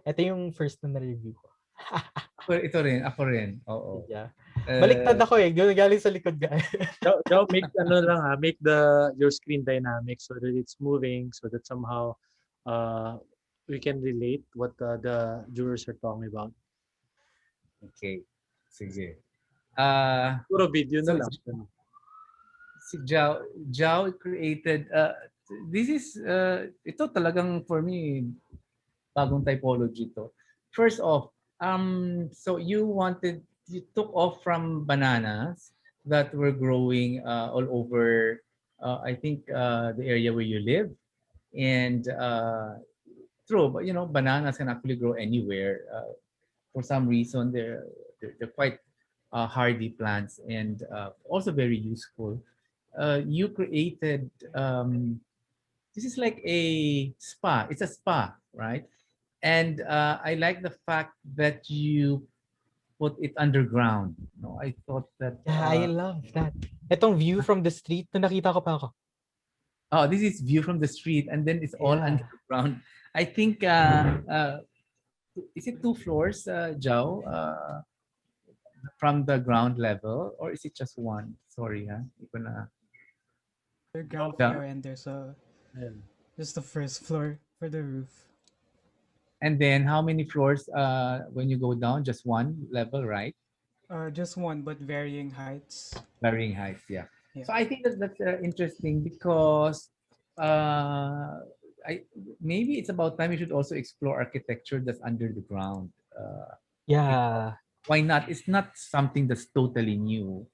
Ito yung first na na-review ko. Ito rin, ako rin. Oo. Yeah. Baliktad ako eh. Galing sa likod ka. Jao, make make your screen dynamic so that it's moving, so that somehow we can relate what the jurors are talking about. Okay. Sige. Puro video So na lang. si Jao created, this is, ito talagang for me, bagong typology to. First off, so you took off from bananas that were growing all over, I think, the area where you live. And true, but bananas can actually grow anywhere. For some reason, they're quite hardy plants and also very useful. You created, this is like a spa. It's a spa, right? And I like the fact that you put it underground. No, I thought that. Yeah, I love that. Itong view from the street, na nakita ko pa ako. Oh, this is view from the street, and then it's all underground. I think, is it 2 floors, Joe? From the ground level, or is it just one? Sorry, huh? There's ground floor and there's just the first floor for the roof. And then how many floors when you go down? Just one level, right? Just one, but varying heights. Varying heights, yeah. Yeah. So I think that's interesting because maybe it's about time we should also explore architecture that's under the ground. Yeah. Why not? It's not something that's totally new.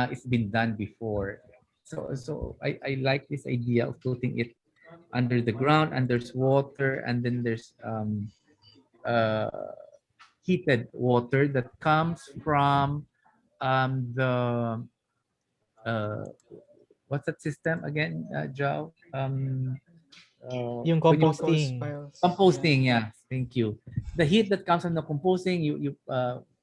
It's been done before. So I like this idea of putting it under the ground, and there's water, and then there's heated water that comes from the what's that system again, Joe? Yung composting. Composting, yeah. Thank you. The heat that comes from the composting, you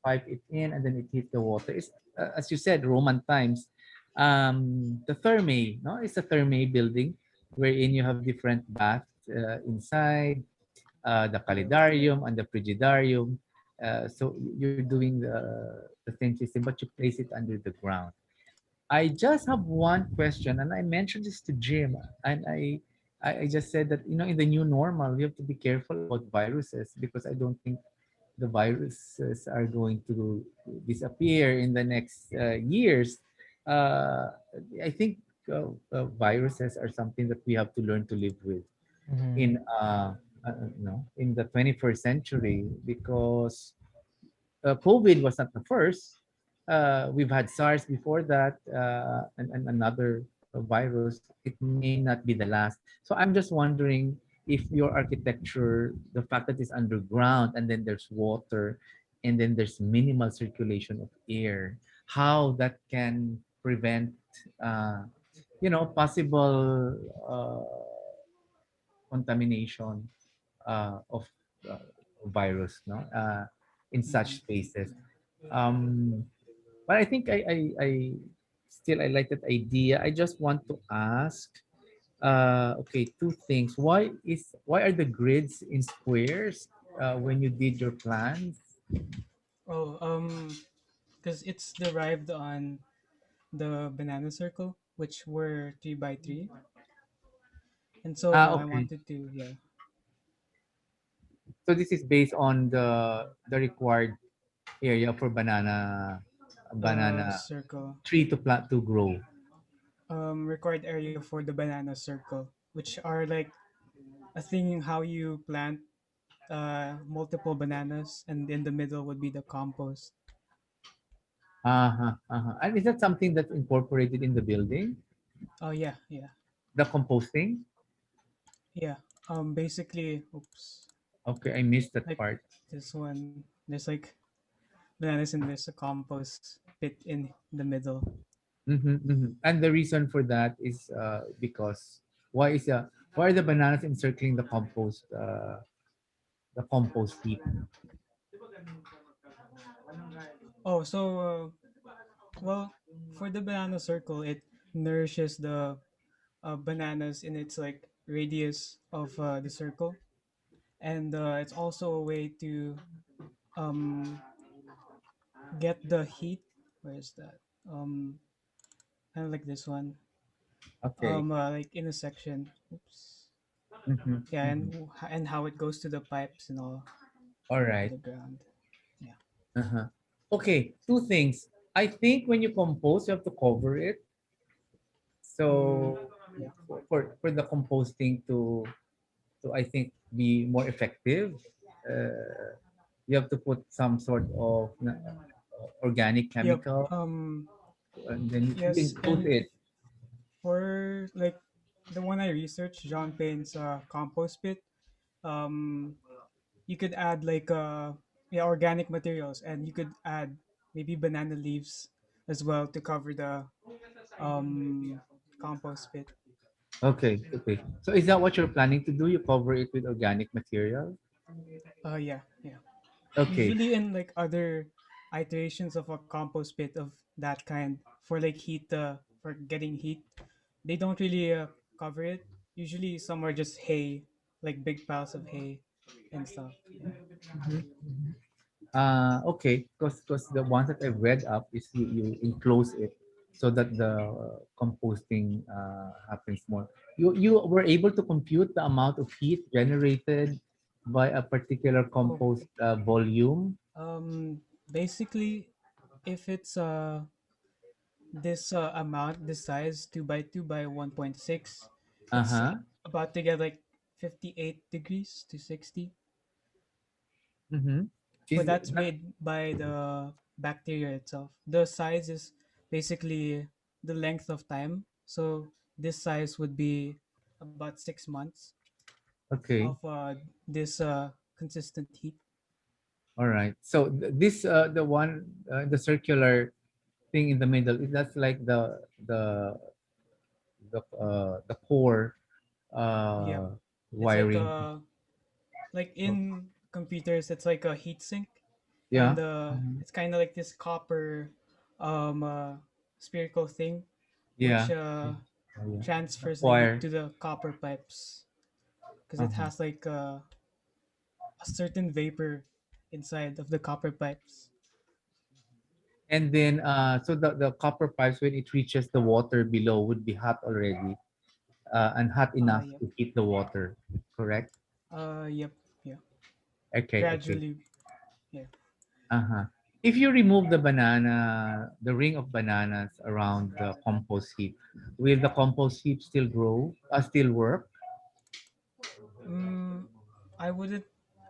pipe it in, and then it hits the water. It's as you said, Roman times. The thermae, no, it's a thermae building wherein you have different baths inside, the calidarium and the frigidarium. So you're doing the same system, but you place it under the ground. I just have one question, and I mentioned this to Jim, and I just said that in the new normal, we have to be careful about viruses because I don't think the viruses are going to disappear in the next years. I think viruses are something that we have to learn to live with in in the 21st century because COVID was not the first. We've had SARS before that, and another virus. It may not be the last. So I'm just wondering if your architecture, the fact that it's underground and then there's water and then there's minimal circulation of air, how that can prevent, possible contamination of virus, no, in such spaces. But I think I like that idea. I just want to ask, okay, two things. Why are the grids in squares when you did your plans? Oh, because it's derived on the banana circle, which were 3 by 3, and so I Okay. wanted to, yeah. So this is based on the required area for banana circle. tree to plant to grow. Required area for the banana circle, which are like a thing how you plant multiple bananas, and in the middle would be the compost. And is that something that's incorporated in the building? Oh yeah. The composting? Yeah. Basically, oops. Okay, I missed that Like part. this one, there's like bananas and there's a compost pit in the middle. And the reason for that is because why are the bananas encircling the compost heap? Oh, so well, for the banana circle, it nourishes the bananas in its like radius of the circle, and it's also a way to um, get the heat. Where is that? Um, Kind of like this one. Okay. Like in a section. Oops. Mm-hmm. Yeah, Mm-hmm. and how it goes to the pipes and all All to right. the ground. Yeah. Uh-huh. Okay, two things. I think when you compose, you have to cover it. Mm, So yeah. for the composting to I think be more effective, you have to put some sort of organic Yep. chemical, and then you Yes, include and it. for like the one I researched, John Payne's compost pit, um, you could add like yeah, organic materials, and you could add maybe banana leaves as well to cover the um compost pit. Okay, okay. So is that what you're planning to do? You cover it with organic material? Yeah, yeah. Okay. Usually in like other iterations of a compost pit of that kind for like heat for getting heat, they don't really cover it. Usually some are just hay, like big piles of hay and stuff. Yeah. Okay, because the ones that I've read up is you enclose it so that the composting happens more. You were able to compute the amount of heat generated by a particular Oh, compost volume. basically, if it's this amount, this size, 2 by 2 by 1.6, it's Uh-huh. about to get like 58 degrees to 60. Mm-hmm. But Is that's that, made by the bacteria itself. The size is basically the length of time. So this size would be about 6 months of okay? this consistent heat. All right. So this the one the circular thing in the middle, that's like the core Yep. uh It's wiring. like in computers, it's like a heat sink, and Yeah. it's kind of like this copper um uh, spherical thing, which Yeah. Oh, yeah. The transfers the heat choir. to the copper pipes because it Uh-huh. has like a certain vapor inside of the copper pipes. And then so the copper pipes when it reaches the water below would be hot already and hot enough Yep. to heat the water. Correct? Yep. Yeah. Okay, okay. Gradually. Yeah. Uh-huh. If you remove the banana, the ring of bananas around the compost heap, will the compost heap still grow, still work? Mm, I wouldn't.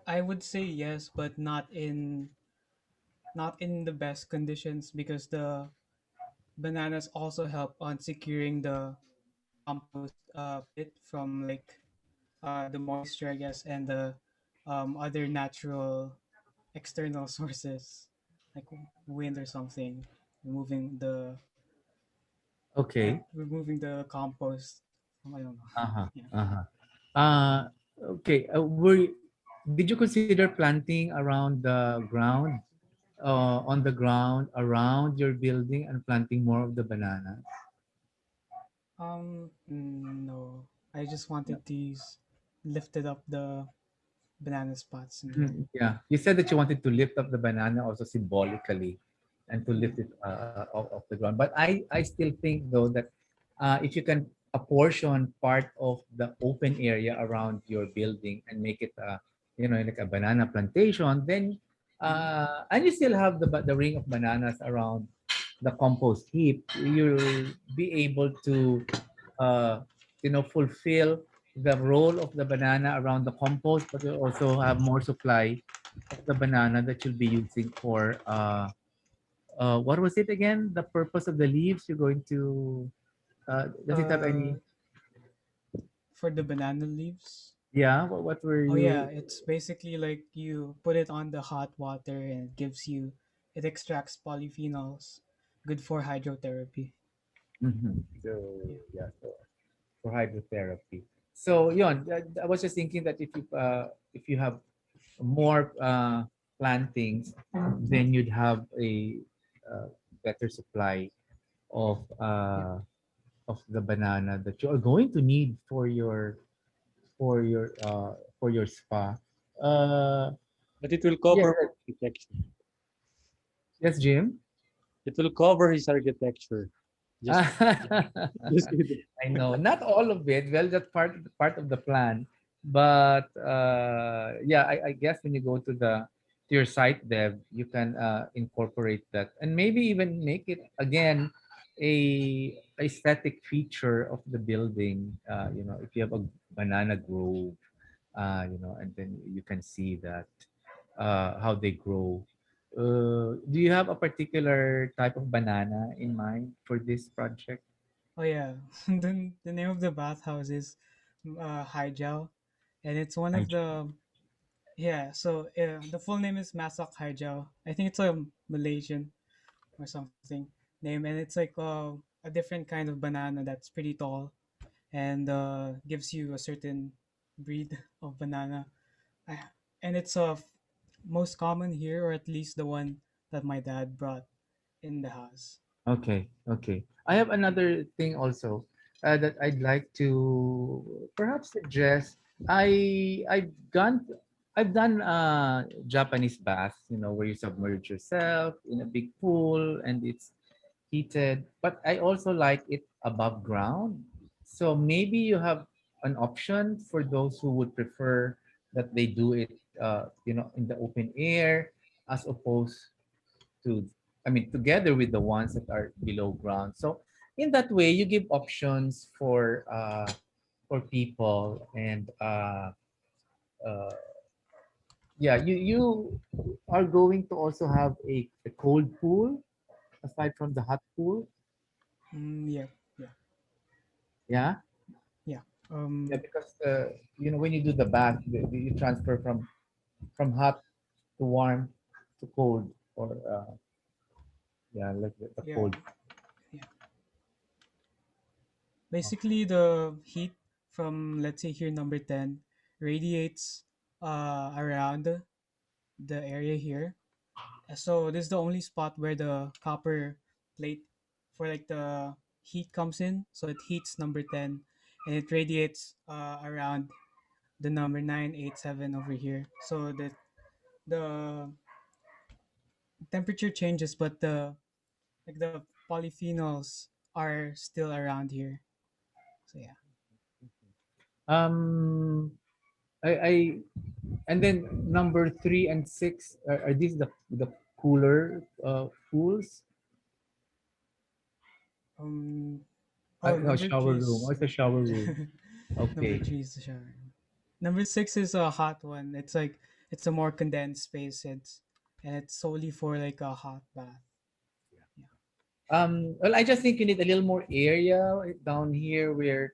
I would say yes, but not in the best conditions because the bananas also help on securing the compost pit from like the moisture, I guess, and the other natural external sources like wind or something, removing the Okay. removing the compost. I don't know. Uh-huh. Yeah. Uh-huh. Uh, okay. Did you consider planting around the ground, on the ground around your building and planting more of the bananas? No. I just wanted to use lifted up the banana spots in there. Yeah, you said that you wanted to lift up the banana also symbolically and to lift Yeah. it off the ground. But I still think though that if you can apportion part of the open area around your building and make it like a banana plantation, then Mm-hmm. and you still have the ring of bananas around the compost heap, you'll be able to uh, fulfill the role of the banana around the compost, but you'll also have more supply of the banana that you'll be using for what was it again? The purpose of the leaves you're going to does it have Uh, any for the banana leaves. yeah what were Oh yeah, you it's basically like you put it on the hot water and it extracts polyphenols, good for hydrotherapy. Mhm. So Yeah. yeah, for hydrotherapy. So yeah, I was just thinking that if you have more plantings, then you'd have a better supply of Yep. uh, of the banana that you are going to need for your for your spa. But it will Yeah. cover architecture. Yes, Jim. It will cover his architecture. Just, just kidding. I know, not all of it. Well, that's part of the plan. But yeah, I guess when you go to the to your site dev, you can incorporate that and maybe even make it again a aesthetic feature of the building. You know, if you have a banana grove, you know, and then you can see that how they grow. Do you have a particular type of banana in mind for this project? Oh yeah, the name of the bathhouse is HIJAO, and it's one of the yeah. So the full name is Masak HIJAO. I think it's a Malaysian or something name, and it's like a different kind of banana that's pretty tall and gives you a certain breed of banana. I, and it's most common here, or at least the one that my dad brought in the house. Okay, okay. I have another thing also that I'd like to perhaps suggest. I've done Japanese bath, you know, where you submerge yourself in a big pool and it's heated. But I also like it above ground. So maybe you have an option for those who would prefer that they do it, you know, in the open air as opposed to I mean together with the ones that are below ground. So in that way you give options for people and yeah, you are going to also have a cold pool aside from the hot pool. Yeah, yeah, Yeah. yeah. Yeah, because you know when you do the bath you transfer from hot to warm to cold or yeah, like the Yeah, cold. yeah. Basically, the heat from, let's say here, number 10 radiates around the area here. So this is the only spot where the copper plate for like the heat comes in. So it heats number 10 and it radiates around the number 987 over here. So that the temperature changes, but the polyphenols are still around here. So yeah. um I and then number 3 and 6 are these the cooler pools? Um. Oh, No, number shower three room. Oh, is it's a shower room. number Okay. three is the shower. Number six is a hot one. It's like it's a more condensed space. It's solely for like a hot bath. Yeah. Well, I just think you need a little more area down here where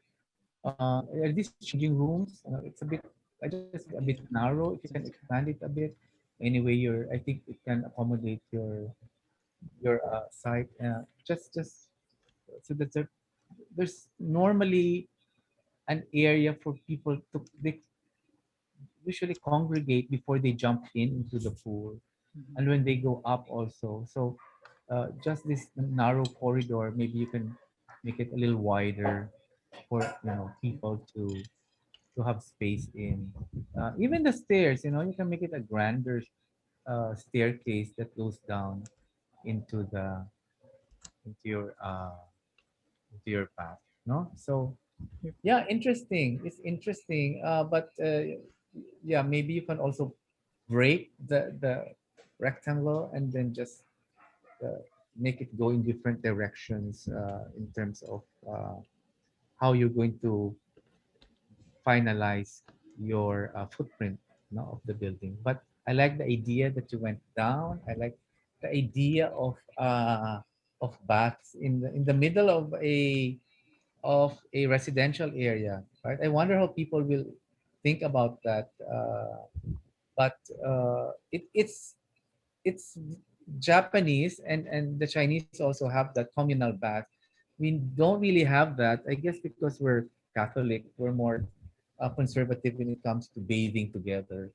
are these changing rooms? It's a bit. I just think a bit Yeah. narrow. If you can That's expand it a bit, anyway, I think it can accommodate your site. Just so that there's normally an area for people to they usually congregate before they jump into the pool mhm. and when they go up also. So just this narrow corridor, maybe you can make it a little wider for Yep. people to have space in. Even the stairs, you can make it a grander staircase that goes down into the into your uh, into your path. No, so Yep. yeah, interesting. It's interesting. But yeah, maybe you can also break the rectangle and then just uh, make it go in different directions in terms of how you're going to finalize your footprint, of the building. But I like the idea that you went down. I like the idea of baths in the middle of a residential area, right? I wonder how people will think about that. But it's Japanese and the Chinese also have that communal bath. We don't really have that. I guess because we're Catholic, we're more conservative when it comes to bathing together.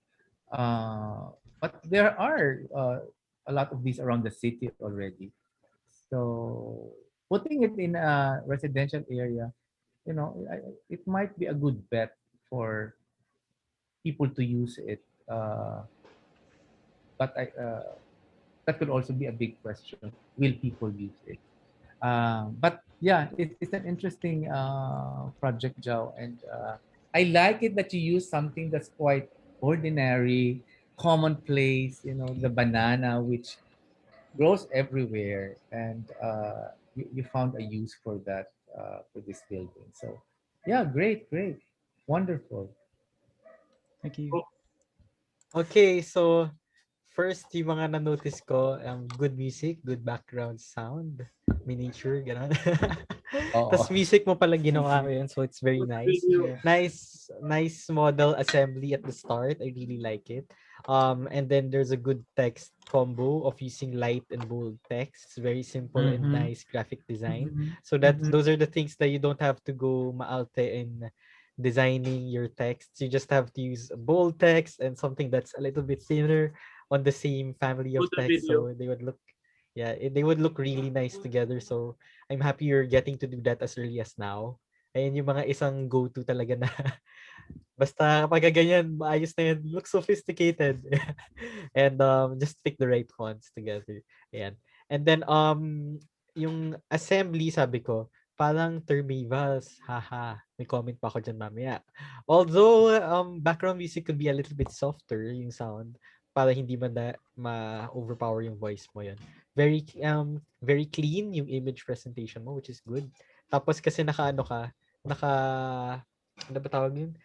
But there are a lot of these around the city already. So putting it in a residential area, it might be a good bet for people to use it. But that could also be a big question. Will people use it? But yeah, it's an interesting project, Joe. And I like it that you use something that's quite ordinary, commonplace, the banana, which grows everywhere. And you found a use for that, for this building. So yeah, great, great. Wonderful. Thank you. Cool. Okay, so first, yung mga na-notice ko, good music, good background sound, miniature, gano'n. Oo. Tapos music mo pala ginawa ko yun, so it's very Good nice. video. Yeah. Nice model assembly at the start. I really like it. And then there's a good text combo of using light and bold text. It's very simple and Mhm. nice graphic design. Mhm. So that Mhm. those are the things that you don't have to go maalte in designing your text. You just have to use bold text and something that's a little bit thinner on the same family of Put the text, video. so they would look, yeah, they would look really nice together. So I'm happy you're getting to do that as early as now. Ayan yung mga isang go-to talaga na basta kapag ganyan, maayos na yan, look sophisticated. And just pick the right fonts together. Ayan. And then yung assembly, sabi ko, parang Termivals. Haha. May comment pa ako dyan mamaya. Although background music could be a little bit softer yung sound para hindi ma-overpower yung voice mo yun. Very clean yung image presentation mo, which is good. Tapos kasi naka ano ba tawag yun?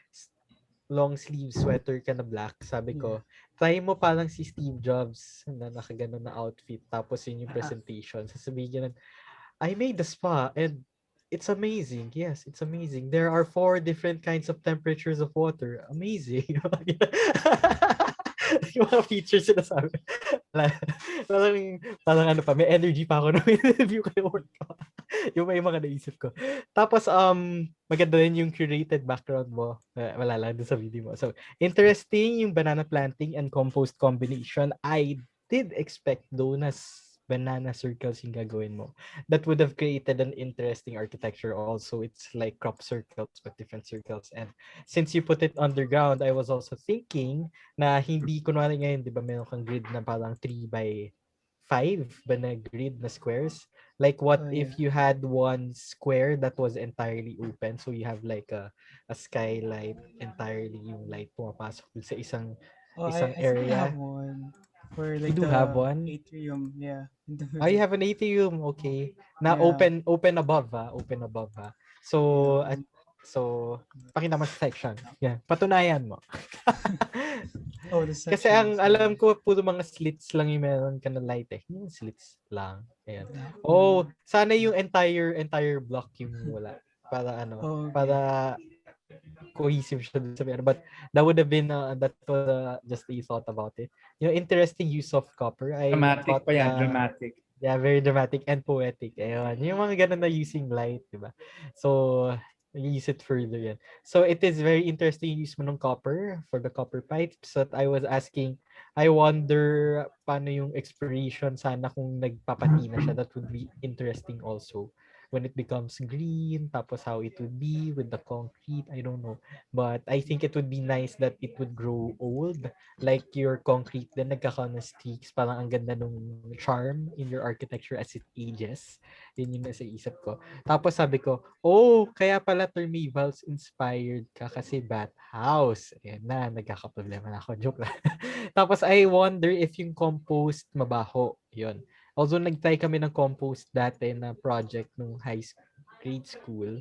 Long sleeve sweater ka na black. Sabi ko, try mo parang si Steve Jobs na nakaganon na outfit. Tapos yun yung presentation. Sasabihin niya, I made the spa and it's amazing. Yes, it's amazing. There are 4 different kinds of temperatures of water. Amazing. Yung mga features na sabi. parang, parang ano pa, may energy pa ako nung interview ko yung work ko. Yung may mga naisip ko. Tapos, maganda rin yung curated background mo. Wala lang dun sa video mo. So, interesting yung banana planting and compost combination. I did expect though na banana circles yung gagawin mo. That would have created an interesting architecture also. It's like crop circles but different circles. And since you put it underground, I was also thinking na hindi, kunwari ngayon, di ba, meron kang grid na parang 3 by 5 ba na grid na squares? Like what Oh, if yeah. you had one square that was entirely open? So you have like a skylight, entirely yung light pumapasok dun sa isang Oh, isang I think I have area. one for You like do have the one? atrium. Yeah, in the Oh, you middle. have an atrium. Okay. Na Yeah, open above ha. Open above ha. yeah. So, so, pakita mo sa section. Yeah. Patunayan mo. Oh, the Kasi ang sections. alam ko, puro mga slits lang yung meron ka na light eh. Yung slits lang. Ayan. That Oh, one. sana yung entire block yung wala. Para ano, Oh, okay. para cohesive siya dun sa meron. But that would have been, that was just a thought about it. Yung interesting use of copper. I Dramatic thought pa yan, na, dramatic. yeah, very dramatic and poetic. Ayun. Yung mga ganun na using light, di ba? So, use it further yan. So, it is very interesting use mo ng copper for the copper pipes that I was asking. I wonder paano yung expiration sana kung nagpapatina siya. That would be interesting also. When it becomes green, tapos how it would be with the concrete, I don't know. But I think it would be nice that it would grow old. Like your concrete, then nagkakaroon ng streaks. Parang ang ganda nung charm in your architecture as it ages. Yun yung nasa isip ko. Tapos sabi ko, oh, kaya pala Termivals inspired ka kasi bathhouse. Ayan na, nagkakaproblema na ako. Joke lang. Tapos I wonder if yung compost mabaho. Yun. Although nag-try kami ng compost dati na project nung grade school,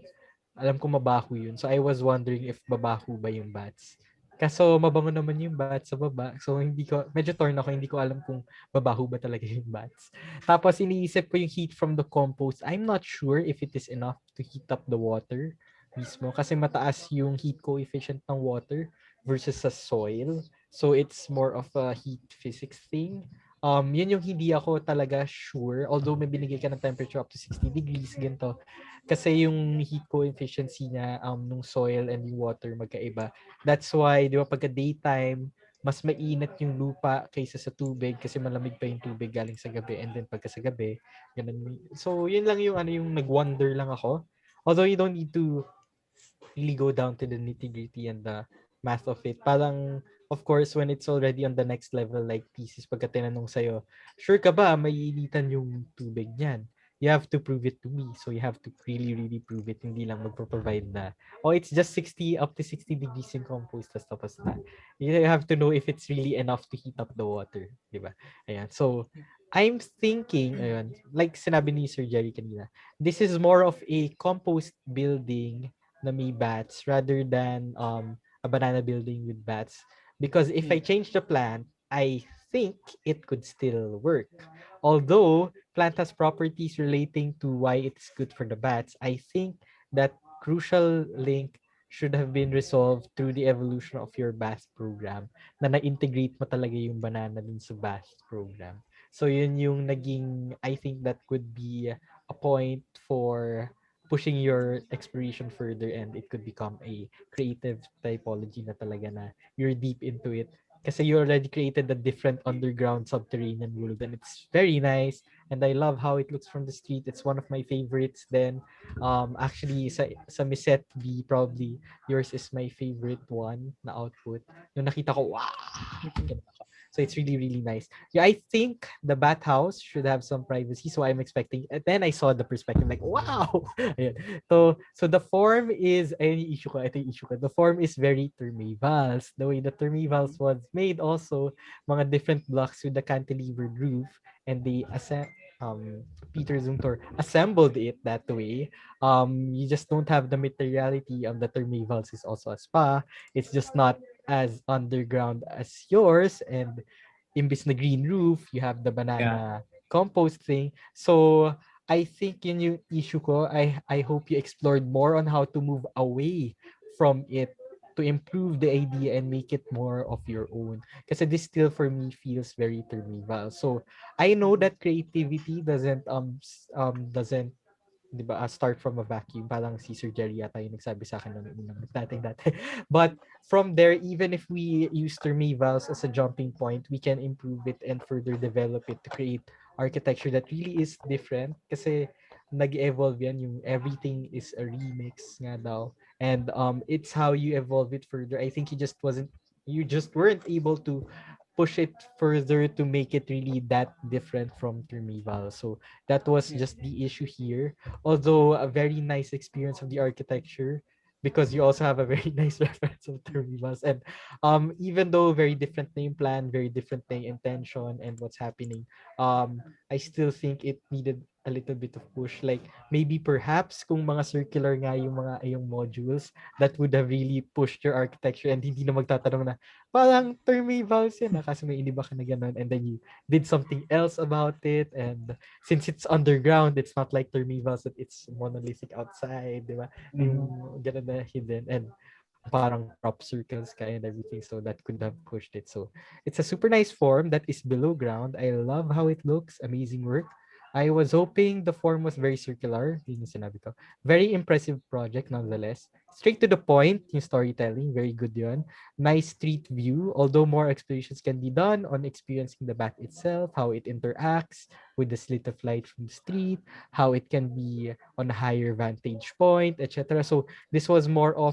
alam ko mabaho yun. So I was wondering if babaho ba yung bats. Kaso mabango naman yung bats sa baba. So hindi ko, medyo torn ako, hindi ko alam kung babaho ba talaga yung bats. Tapos iniisip ko yung heat from the compost. I'm not sure if it is enough to heat up the water mismo. Kasi mataas yung heat coefficient ng water versus sa soil. So it's more of a heat physics thing. Yun yung hindi ako talaga sure. Although may binigay ka ng temperature up to 60 degrees, ganito. Kasi yung heat coefficiency niya nung soil and yung water magkaiba. That's why, di ba, pagka daytime, mas mainit yung lupa kaysa sa tubig kasi malamig pa yung tubig galing sa gabi, and then pagka sa gabi, ganun. So, yun lang yung yung nag-wonder lang ako. Although you don't need to really go down to the nitty-gritty and the math of it. Parang, of course, when it's already on the next level, like thesis, pagka tinanong sa'yo, sure ka ba maiinitan yung tubig niyan? You have to prove it to me. So you have to really, really prove it. Hindi lang magpo-provide na, oh, it's just 60 up to 60 degrees in compost, tapos na. You have to know if it's really enough to heat up the water. Diba? Ayan. So, I'm thinking, ayun, like sinabi ni Sir Jerry kanina, this is more of a compost building na may bats rather than a banana building with bats. Because if I Yeah. change the plant, I think it could still work. Although plant has properties relating to why it's good for the bats, I think that crucial link should have been resolved through the evolution of your BAS program na na-integrate mo talaga yung banana dun sa BAS program. So yun yung naging, I think that could be a point for pushing your exploration further, and it could become a creative typology na talaga na you're deep into it. Kasi you already created a different underground subterranean world, and it's very nice. And I love how it looks from the street. It's one of my favorites. Then, actually, sa Miset B, probably yours is my favorite one na output. Yung nakita ko, wow! Ganun ako. So it's really, really nice. Yeah, I think the bathhouse should have some privacy. So I'm expecting, and then I saw the perspective, like, wow! Ayan. So the form is, ay, issue ko, ito yung issue ko. The form is very Termavals. The way the Termavals was made also, mga different blocks with the cantilever roof, and they Peter Zumthor assembled it that way. You just don't have the materiality of the Termavals is also a spa. It's just not as underground as yours, and imbis na green roof, you have the banana compost thing. So I think yun yung issue ko. I hope you explored more on how to move away from it to improve the idea and make it more of your own. Kasi this still for me feels very Termival. So I know that creativity doesn't 'di ba, start from a vacuum. Parang si Sir Jerry yata yung nagsabi sa akin noong unang dati. But from there, even if we use Termavals as a jumping point, we can improve it and further develop it to create architecture that really is different. Kasi nag-evolve yan, yung everything is a remix nga daw. And it's how you evolve it further. I think you just weren't able to push it further to make it really that different from Termival. So that was Yeah. just the issue here. Although a very nice experience of the architecture, because you also have a very nice reference of Termivals. And even though very different name plan, very different name intention and what's happening, I still think it needed a little bit of push. Like maybe perhaps kung mga circular nga yung modules, that would have really pushed your architecture, and hindi na magtatanong na parang Termivals yan na kasi may iniba ka na ganun, and then you did something else about it. And since it's underground, it's not like Termivals that it's monolithic outside, di ba? Yung ganun na hidden, and parang crop circles ka and everything, so that could have pushed it. So it's a super nice form that is below ground. I love how it looks. Amazing work. I was hoping the form was very circular. Yun yung sinabi ko. Very impressive project nonetheless. Straight to the point, yung storytelling, very good yun. Nice street view, although more explorations can be done on experiencing the bat itself, how it interacts with the slit of light from the street, how it can be on a higher vantage point, etc. So this was more of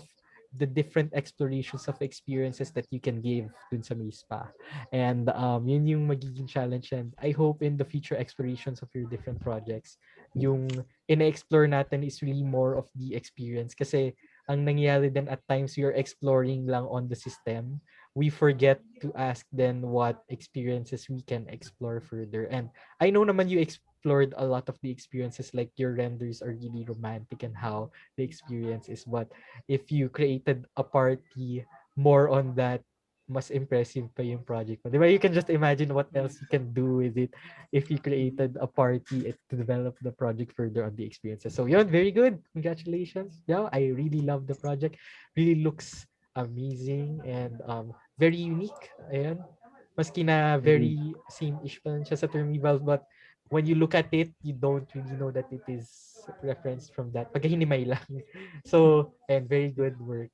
the different explorations of experiences that you can give dun sa may spa. And yun yung magiging challenge, and I hope in the future explorations of your different projects, yung ina-explore natin is really more of the experience. Kasi ang nangyayari din at times, you're exploring lang on the system. We forget to ask then what experiences we can explore further. And I know naman you explored a lot of the experiences, like your renders are really romantic and how the experience is. But if you created a party more on that, mas impressive pa yung project mo. Di ba? You can just imagine what else you can do with it if you created a party to develop the project further on the experiences. So yun, very good. Congratulations. Yeah, I really love the project. Really looks amazing and very unique. Ayan. Maski na very same-ish pa lang siya sa Termival, but when you look at it, you don't really know that it is referenced from that. Pagka hinimay lang. So, and very good work.